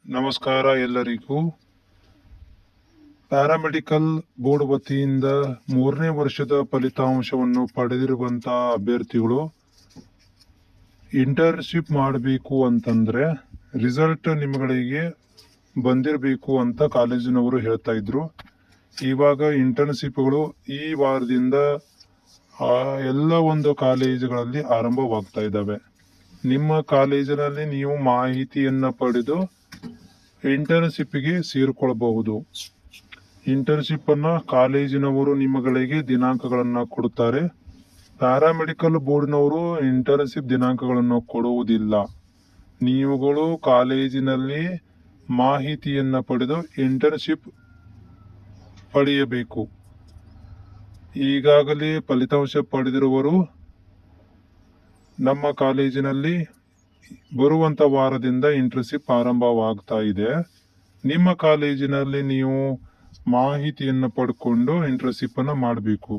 ನಮಸ್ಕಾರ ಎಲ್ಲರಿಗೂ. Paramedical board ವತಿಯಿಂದ 3ನೇ ವರ್ಷದ ಫಲಿತಾಂಶವನ್ನು ಪಡೆದಿರುವಂತಹ ಅಭ್ಯರ್ಥಿಗಳು ಇಂಟರ್ನ್ಶಿಪ್ ಮಾಡಬೇಕು ಅಂತಂದ್ರೆ ರಿಸಲ್ಟ್ ನಿಮಗೆ ಬಂದಿರಬೇಕು ಅಂತ ಕಾಲೇಜಿನವರು ಹೇಳ್ತಾ ಇದ್ರು. ಇವಾಗ ಇಂಟರ್ನ್ಶಿಪ್ಗಳು ಈ ವಾರದಿಂದ ಎಲ್ಲ ಒಂದು ಕಾಲೇಜುಗಳಲ್ಲಿ ಆರಂಭವಾಗ್ತಾ ಇದ್ದಾವೆ. ನಿಮ್ಮ ಕಾಲೇಜಿನಲ್ಲಿ ನೀವು ಮಾಹಿತಿಯನ್ನ ಪಡೆದು ಇಂಟರ್ನ್ಶಿಪ್ಗೆ ಸೇರಿಕೊಳ್ಳಬಹುದು. ಇಂಟರ್ನ್ಶಿಪ್ ಅನ್ನ ಕಾಲೇಜಿನವರು ನಿಮಗೆ ದಿನಾಂಕಗಳನ್ನ ಕೊಡುತ್ತಾರೆ. ಪ್ಯಾರಾಮೆಡಿಕಲ್ ಬೋರ್ಡ್ನವರು ಇಂಟರ್ನ್ಶಿಪ್ ದಿನಾಂಕಗಳನ್ನು ಕೊಡುವುದಿಲ್ಲ. ನೀವುಗಳು ಕಾಲೇಜಿನಲ್ಲಿ ಮಾಹಿತಿಯನ್ನ ಪಡೆದು ಇಂಟರ್ನ್ಶಿಪ್ ಪಡೆಯಬೇಕು. ಈಗಾಗಲೇ ಫಲಿತಾಂಶ ಪಡೆದಿರುವವರು ನಮ್ಮ ಕಾಲೇಜಿನಲ್ಲಿ ಬರುವಂತ ವಾರದಿಂದ ಇಂಟರ್ನ್ಶಿಪ್ ಆರಂಭವಾಗ್ತಾ ಇದೆ. ನಿಮ್ಮ ಕಾಲೇಜಿನಲ್ಲಿ ನೀವು ಮಾಹಿತಿಯನ್ನು ಪಡ್ಕೊಂಡು ಇಂಟರ್ನ್ಶಿಪ್ ಅನ್ನ ಮಾಡಬೇಕು.